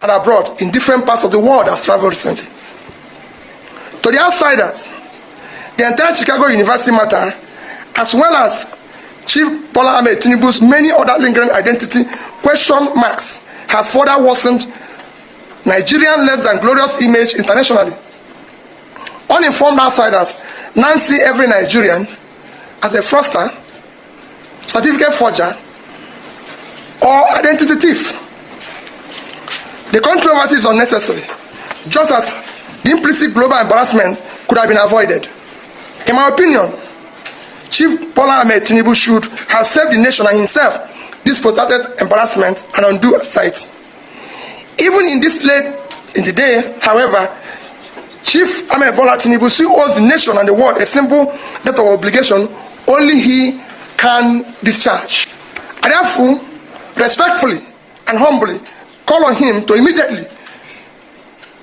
and abroad in different parts of the world have traveled recently. To the outsiders, the entire Chicago University matter, as well as Chief Bola Ahmed Tinubu's many other lingering identity question marks, have further worsened Nigerian less than glorious image internationally. Uninformed outsiders now see every Nigerian as a fraudster, certificate forger, or identity thief. The controversy is unnecessary, just as the implicit global embarrassment could have been avoided. In my opinion, Chief Bola Ahmed Tinubu should have saved the nation and himself this protracted embarrassment and undue anxiety. Even in this late in the day, however, Chief Ahmed Bola Tinubu still owes the nation and the world a simple debt of obligation only he can discharge. I therefore respectfully and humbly call on him to immediately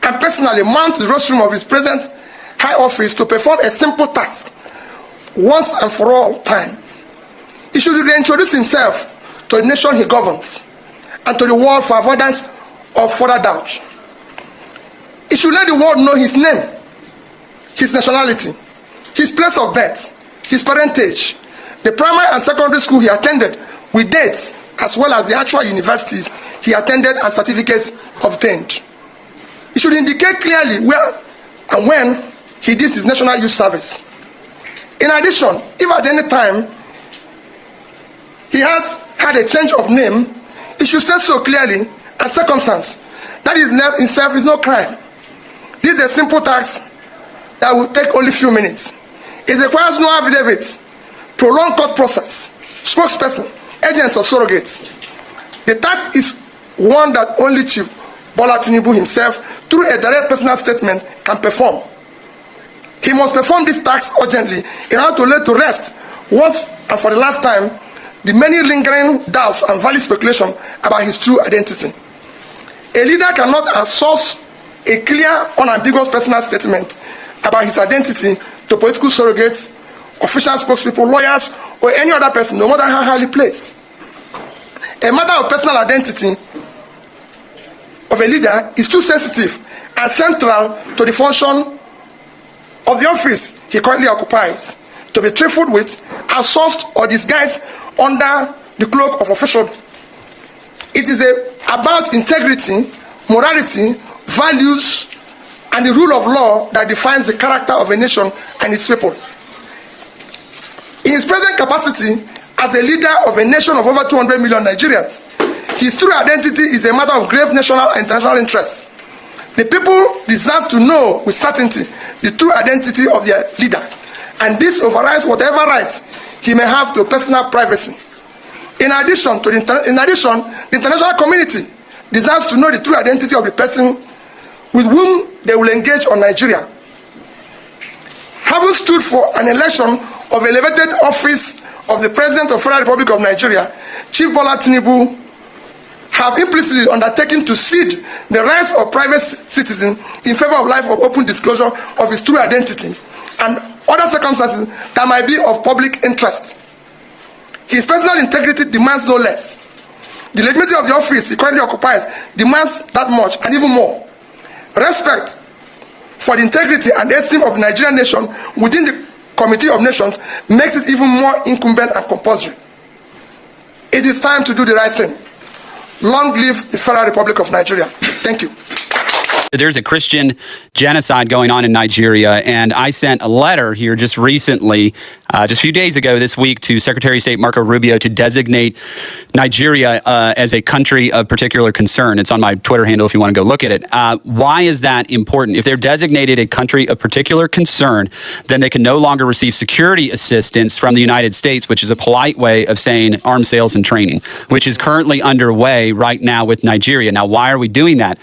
and personally mount the rostrum of his present high office to perform a simple task once and for all time. He should reintroduce himself to the nation he governs and to the world for avoidance of further doubt. He should let the world know his name, his nationality, his place of birth, his parentage, the primary and secondary school he attended with dates, as well as the actual universities he attended and certificates obtained. He should indicate clearly where and when he did his national youth service. In addition, if at any time he has had a change of name, he should say so clearly and circumstance that his name itself is no crime. This is a simple task that will take only a few minutes. It requires no affidavit, prolonged court process, spokesperson, agents or surrogates. The task is one that only Chief Bola Tinubu himself, through a direct personal statement, can perform. He must perform this task urgently in order to lay to rest, once and for the last time, the many lingering doubts and valid speculation about his true identity. A leader cannot outsource a clear, unambiguous personal statement about his identity to political surrogates, official spokespeople, lawyers, or any other person, no matter how highly placed. A matter of personal identity of a leader is too sensitive and central to the function of the office he currently occupies to be trifled with, outsourced, or disguised under the cloak of officialdom. It is about integrity, morality, values, and the rule of law that defines the character of a nation and its people. In his present capacity as a leader of a nation of over 200 million Nigerians, his true identity is a matter of grave national and international interest. The people deserve to know with certainty the true identity of their leader, and this overrides whatever rights he may have to personal privacy. In addition, the international community deserves to know the true identity of the person with whom they will engage on Nigeria. Having stood for an election of elevated office of the President of the Federal Republic of Nigeria, Chief Bola Tinubu have implicitly undertaken to cede the rights of private citizens in favor of life of open disclosure of his true identity and other circumstances that might be of public interest. His personal integrity demands no less. The legitimacy of the office he currently occupies demands that much and even more. Respect for the integrity and esteem of the Nigerian nation within the Committee of Nations makes it even more incumbent and compulsory. It is time to do the right thing. Long live the Federal Republic of Nigeria. Thank you. There's a Christian genocide going on in Nigeria, and I sent a letter here just recently, just a few days ago this week, to Secretary of State Marco Rubio to designate Nigeria as a country of particular concern. It's on my Twitter handle if you want to go look at it. Why is that important? If they're designated a country of particular concern, then they can no longer receive security assistance from the United States, which is a polite way of saying arms sales and training, which is currently underway right now with Nigeria. Now, why are we doing that?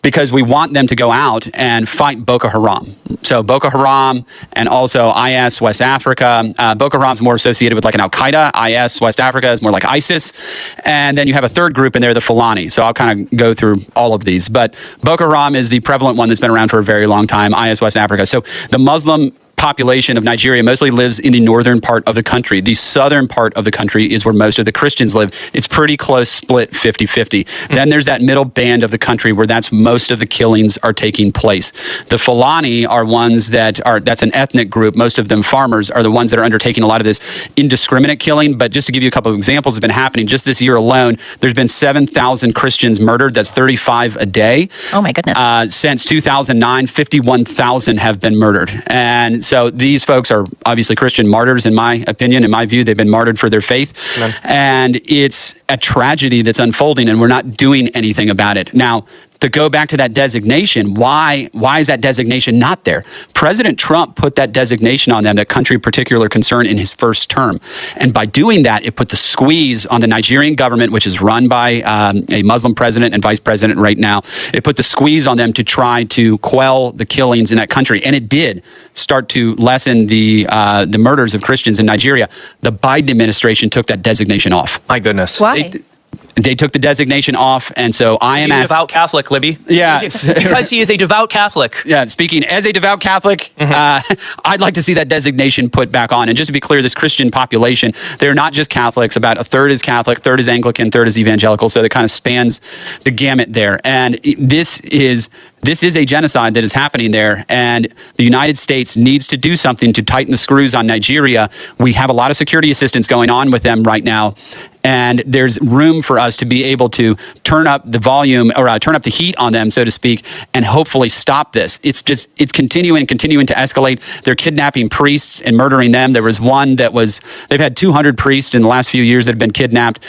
Because we want them to go out and fight Boko Haram. So Boko Haram and also IS West Africa. Boko Haram is more associated with like an Al-Qaeda. IS West Africa is more like ISIS. And then you have a third group in there, the Fulani. So I'll kind of go through all of these. But Boko Haram is the prevalent one that's been around for a very long time. IS West Africa. So the Muslim population of Nigeria mostly lives in the northern part of the country. The southern part of the country is where most of the Christians live. It's pretty close split 50-50. Then there's that middle band of the country where that's most of the killings are taking place. The Fulani are ones that's an ethnic group. Most of them farmers are the ones that are undertaking a lot of this indiscriminate killing. But just to give you a couple of examples have been happening just this year alone, there's been 7,000 Christians murdered. That's 35 a day. Oh my goodness. Since 2009, 51,000 have been murdered. And so these folks are obviously Christian martyrs, in my opinion. In my view, they've been martyred for their faith. Amen. And it's a tragedy that's unfolding, and we're not doing anything about it. Now, to go back to that designation, why is that designation not there? President Trump put that designation on them, that country of particular concern, in his first term. And by doing that, it put the squeeze on the Nigerian government, which is run by a Muslim president and vice president right now. It put the squeeze on them to try to quell the killings in that country. And it did start to lessen the murders of Christians in Nigeria. The Biden administration took that designation off. My goodness. Why? They took the designation off, and so I am He's a devout Catholic, Libby. Yeah. Because he is a devout Catholic. Yeah, speaking as a devout Catholic, I'd like to see that designation put back on. And just to be clear, this Christian population, they're not just Catholics. About a third is Catholic, third is Anglican, third is evangelical. So it kind of spans the gamut there. And this is a genocide that is happening there, and the United States needs to do something to tighten the screws on Nigeria. We have a lot of security assistance going on with them right now, and there's room for us to be able to turn up the volume, or turn up the heat on them, so to speak, and hopefully stop this. It's continuing to escalate. They're kidnapping priests and murdering them. There was one they've had 200 priests in the last few years that have been kidnapped.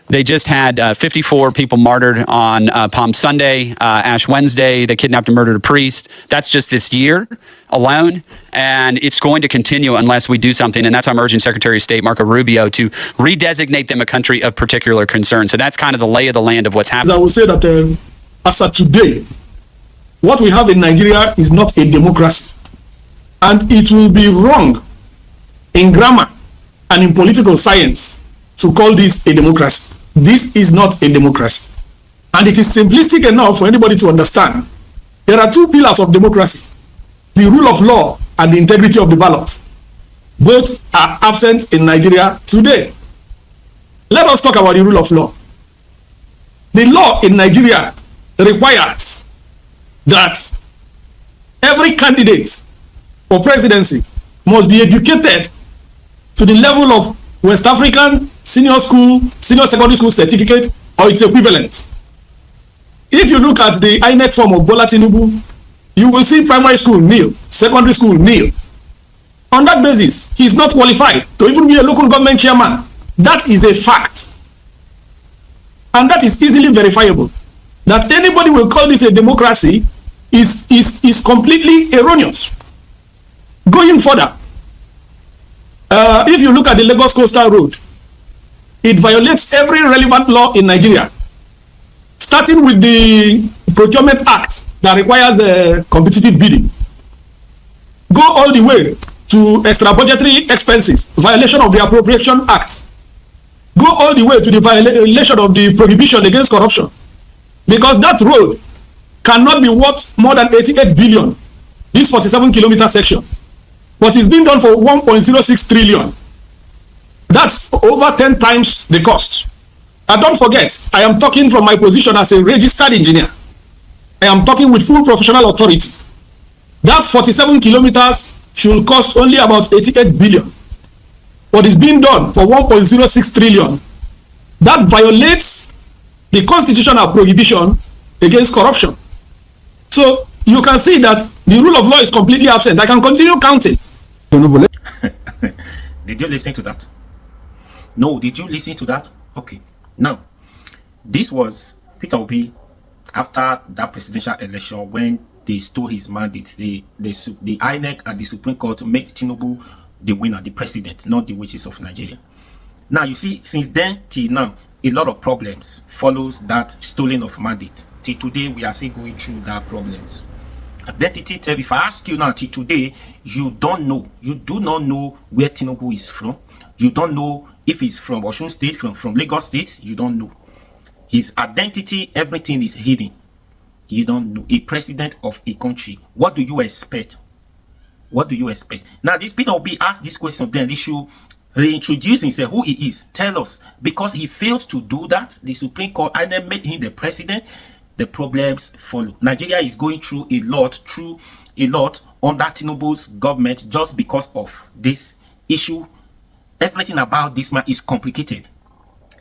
They just had 54 people martyred on Palm Sunday, Ash Wednesday. They kidnapped and murdered a priest. That's just this year alone, and it's going to continue unless we do something. And that's why I'm urging Secretary of State Marco Rubio to redesignate them a country of particular concern. So that's kind of the lay of the land of what's happening. I will say that as of today, what we have in Nigeria is not a democracy, and it will be wrong in grammar and in political science to call this a democracy. This is not a democracy. And it is simplistic enough for anybody to understand. There are two pillars of democracy: the rule of law and the integrity of the ballot. Both are absent in Nigeria today. Let us talk about the rule of law. The law in Nigeria requires that every candidate for presidency must be educated to the level of West African senior secondary school certificate or its equivalent. If you look at the INEC form of Bola Tinubu, you will see primary school nil, secondary school nil. On that basis, he is not qualified to even be a local government chairman. That is a fact. And that is easily verifiable. That anybody will call this a democracy is completely erroneous. Going further, if you look at the Lagos Coastal Road, it violates every relevant law in Nigeria, starting with the Procurement Act that requires competitive bidding. Go all the way to extra budgetary expenses, violation of the Appropriation Act. Go all the way to the violation of the Prohibition Against Corruption, because that road cannot be worth more than 88 billion, this 47-kilometer section. But it's been done for 1.06 trillion. That's over 10 times the cost. And don't forget, I am talking from my position as a registered engineer. I am talking with full professional authority. That 47 kilometers should cost only about 88 billion. What is being done for 1.06 trillion. That violates the constitutional prohibition against corruption. So you can see that the rule of law is completely absent. I can continue counting. Did you listen to that? No, did you listen to that? Okay. Now, this was Peter Obi after that presidential election when they stole his mandate. The INEC and the Supreme Court made Tinubu the winner, the president, not the wishes of Nigeria. Now, you see, since then till now, a lot of problems follows that stealing of mandate. Till today, we are still going through that problems. Identity theft. If I ask you now, till today, you do not know where Tinubu is from. You don't know if he's from Osun State, from Lagos State. You don't know his identity. Everything is hidden. You don't know. A president of a country, what do you expect? What do you expect? Now, this Peter Obi asked this question, then they should reintroduce himself, who he is. Tell us. Because he failed to do that, the Supreme Court either made him the president, the problems follow. Nigeria is going through a lot under Tinubu's government just because of this issue. Everything about this man is complicated.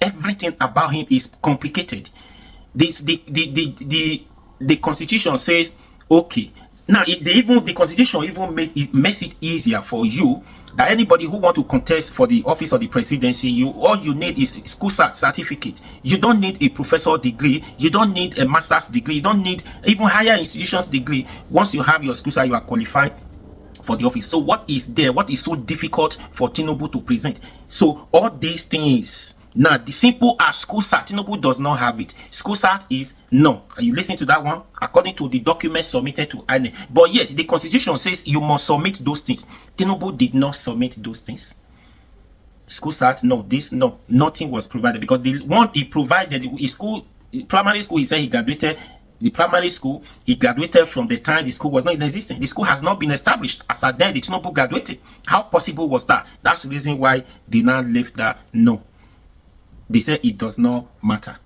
Everything about him is complicated. The constitution says, okay, now the constitution even makes it easier for you that anybody who want to contest for the office of the presidency, all you need is a school certificate. You don't need a professor degree. You don't need a master's degree. You don't need even higher institutions degree. Once you have your school cert, you are qualified for the office. So what is there? What is so difficult for Tinubu to present? So all these things. Now, the simple as school cert, Tinubu does not have it. School cert is no. Are you listening to that one? According to the documents submitted to INEC. But yet, the constitution says you must submit those things. Tinubu did not submit those things. School cert, no, nothing was provided. Because the one he provided, his primary school, he said he graduated. The primary school, he graduated from the time the school was not in existence. The school has not been established as at then the Tinubu graduated. How possible was that? That's the reason why they now left that no. They say it does not matter.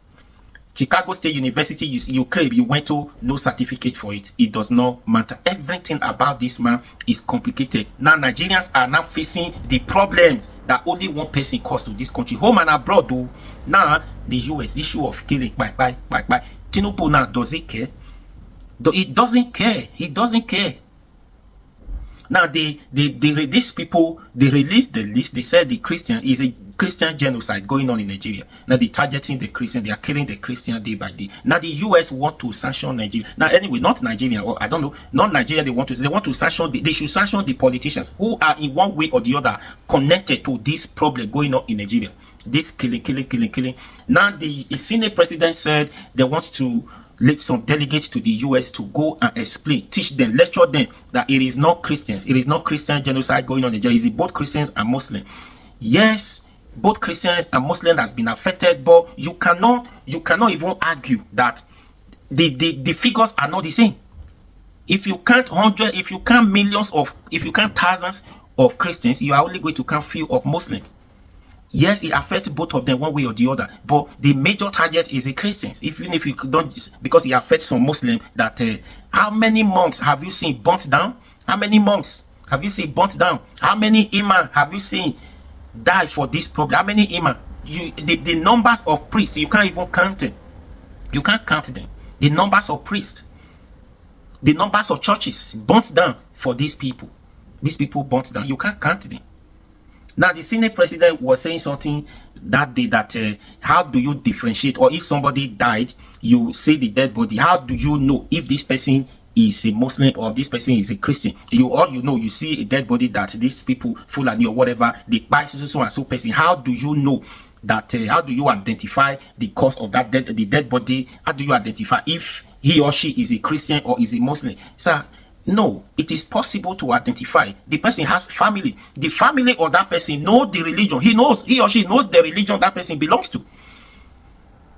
Chicago State University, you went to, no certificate for it. It does not matter. Everything about this man is complicated. Now Nigerians are now facing the problems that only one person caused to this country, home and abroad. Though now the US issue of killing, bye. Tinubu now, does he care? It doesn't care. He doesn't care. Now these people, they released the list. They said the Christian is a Christian genocide going on in Nigeria. Now they're targeting the Christian. They are killing the Christian day by day. Now the US want to sanction Nigeria. Now anyway, not Nigeria, or I don't know, not Nigeria. They want to sanction. They should sanction the politicians who are in one way or the other connected to this problem going on in Nigeria. This killing. Now the Senate president said they want to let some delegates to the US to go and explain, teach them, lecture them that it is not Christians. It is not Christian genocide going on in Nigeria. It is both Christians and Muslims. Yes, both Christians and Muslims has been affected, but you cannot even argue that the figures are not the same. If you count thousands of Christians, you are only going to count few of Muslims. Yes, it affects both of them one way or the other, but the major target is the Christians. Even if you don't, because it affects some Muslims. That how many monks have you seen burnt down? How many monks have you seen burnt down? How many imams have you seen die for this problem? How many imams? The numbers of priests, you can't even count them. You can't count them. The numbers of priests, the numbers of churches burnt down for these people. These people burnt down. You can't count them. Now, the Senate president was saying something that day that how do you differentiate, or if somebody died, you see the dead body, how do you know if this person is a Muslim or this person is a Christian? You see a dead body that these people, Fulani or whatever, they buy so and so person. How do you know that? How do you identify the cause of that the dead body? How do you identify if he or she is a Christian or is a Muslim? So, no, it is possible to identify. The person has family. The family of that person knows the religion. He or she knows the religion that person belongs to.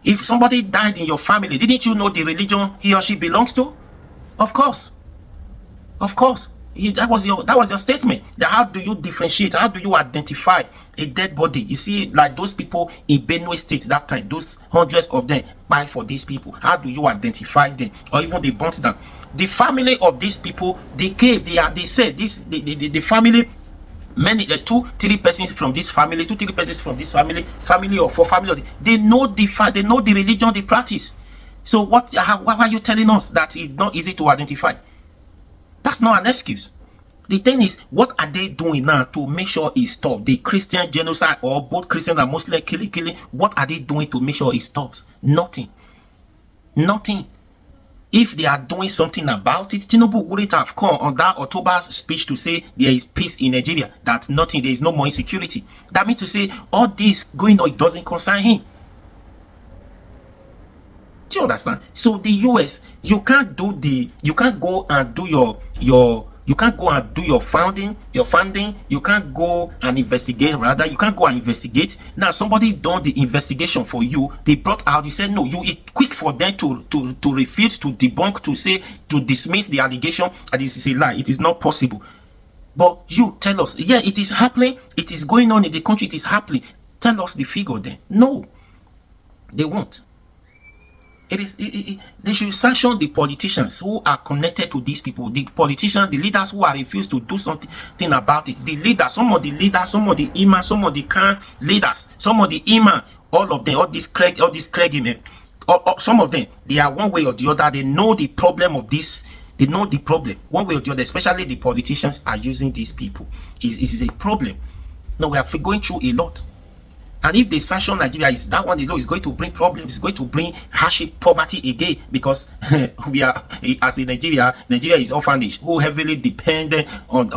If somebody died in your family, didn't you know the religion he or she belongs to? Of course. That was your statement. How do you differentiate? How do you identify a dead body? You see, like those people in Benue State that time, those hundreds of them buy for these people. How do you identify them? Or even they burnt them. The family of these people, they came. They said this. The family, two-three persons from this family, two-three persons from this family or four families. They know the religion they practice. So why are you telling us that it's not easy to identify? That's not an excuse. The thing is, what are they doing now to make sure it stops? The Christian genocide, or both Christian and Muslim killing, what are they doing to make sure it stops? Nothing. If they are doing something about it, Tinubu wouldn't have come on that October's speech to say there is peace in Nigeria, that there is no more insecurity. That means to say all this going on, it doesn't concern him. Do you understand? So the US, you can't go and do your funding, you can't go and investigate, you can't go and investigate. Now somebody done the investigation for you, they brought out, you said no, it's quick for them to refute, to debunk, to dismiss the allegation, and this is a lie. It is not possible. But you tell us, yeah, it is happening, it is going on in the country, it is happening. Tell us the figure then. No, they won't. They should sanction the politicians who are connected to these people, the politicians, the leaders who are refused to do something about it. The leaders, some of the leaders, some of the imam, some of the Khan leaders, some of the imam, all of them, all these Craig men, some of them, they are one way or the other. They know the problem of this. They know the problem one way or the other. Especially the politicians are using these people. It is a problem. Now we are going through a lot. And if they sanction Nigeria, is that one they know is going to bring problems, it's going to bring hardship, poverty again, because we are, as in Nigeria is orphanage, who heavily dependent on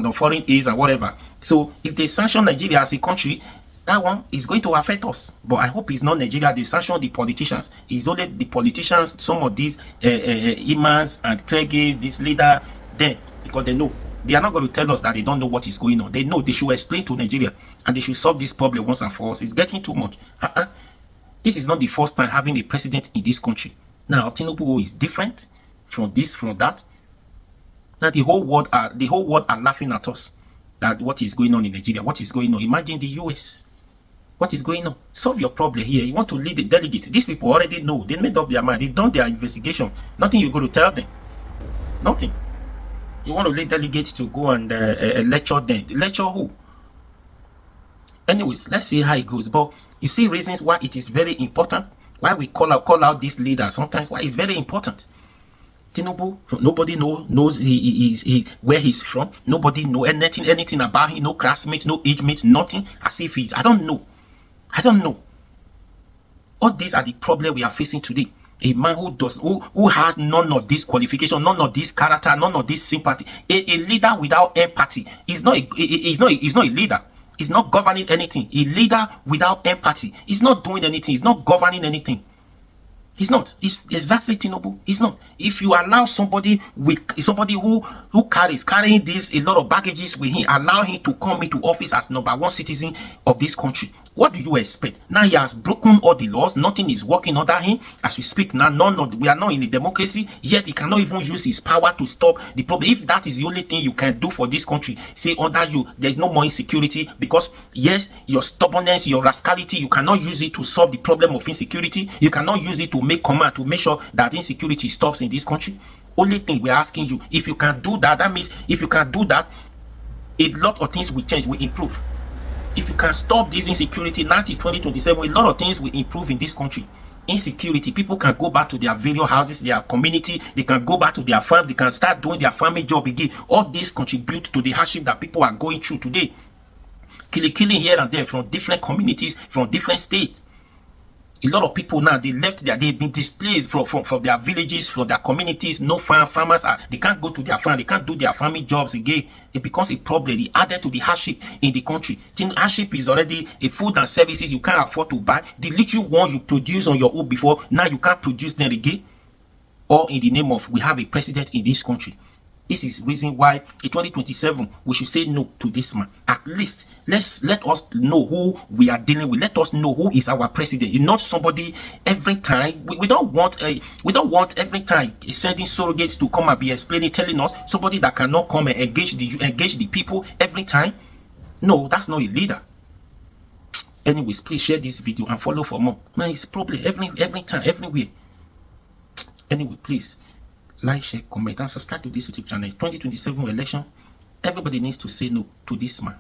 the foreign aids and whatever. So if they sanction Nigeria as a country, that one is going to affect us. But I hope it's not Nigeria. They sanction the politicians. It's only the politicians, some of these imams and Craig, this leader, then, because they know. They are not going to tell us that they don't know what is going on. They know. They should explain to Nigeria, and they should solve this problem once and for all. It's getting too much. This is not the first time having a president in this country. Now, Tinubu is different from this, from that. Now, the whole world are laughing at us. That what is going on in Nigeria? What is going on? Imagine the US. What is going on? Solve your problem here. You want to lead the delegates. These people already know. They made up their mind. They've done their investigation. Nothing you're going to tell them. Nothing. You want to lead delegates to go and lecture them. Lecture who? Anyways, let's see how it goes. But you see reasons why it is very important. Why we call out these leaders. Sometimes why it's very important. Tinubu, nobody knows where he's from. Nobody know anything about him. No classmate, no age mate, nothing. As if he's, I don't know. All these are the problems we are facing today. A man who has none of this qualification, none of this character, none of this sympathy. A leader without empathy is not a leader. He's not governing anything. A leader without empathy is not doing anything. He's not governing anything. He's not. He's exactly Tinubu. He's not. If you allow somebody who carrying this a lot of baggages with him, allow him to come into office as #1 citizen of this country, what do you expect? Now he has broken all the laws. Nothing is working under him. As we speak now, we are not in a democracy. Yet he cannot even use his power to stop the problem. If that is the only thing you can do for this country, say under you, there is no more insecurity. Because yes, your stubbornness, your rascality, you cannot use it to solve the problem of insecurity. You cannot use it to make command to make sure that insecurity stops in this country. Only thing we're asking you, if you can do that, that means if you can do that, a lot of things will change, will improve. If you can stop this insecurity, 2027, a lot of things will improve in this country. Insecurity, people can go back to their various houses, their community, they can go back to their farm, they can start doing their farming job again. All this contribute to the hardship that people are going through today. Killing here and there from different communities, from different states. A lot of people now, they've been displaced from their villages, from their communities. No farmers they can't go to their farm, they can't do their farming jobs again. It becomes a problem. It added to the hardship in the country. Hardship is already a food and services you can't afford to buy. The little ones you produce on your own before, now you can't produce them again. All in the name of we have a president in this country. This is reason why in 2027 we should say no to this man. At least let us know who we are dealing with. Let us know who is our president. You're not somebody every time. We don't want every time sending surrogates to come and be explaining, telling us somebody that cannot come and engage the people every time. No, that's not a leader. Anyways, please share this video and follow for more. Man, it's a problem every time, everywhere. Anyway, please. Like, share, comment, and subscribe to this YouTube channel. 2027 election, everybody needs to say no to this man.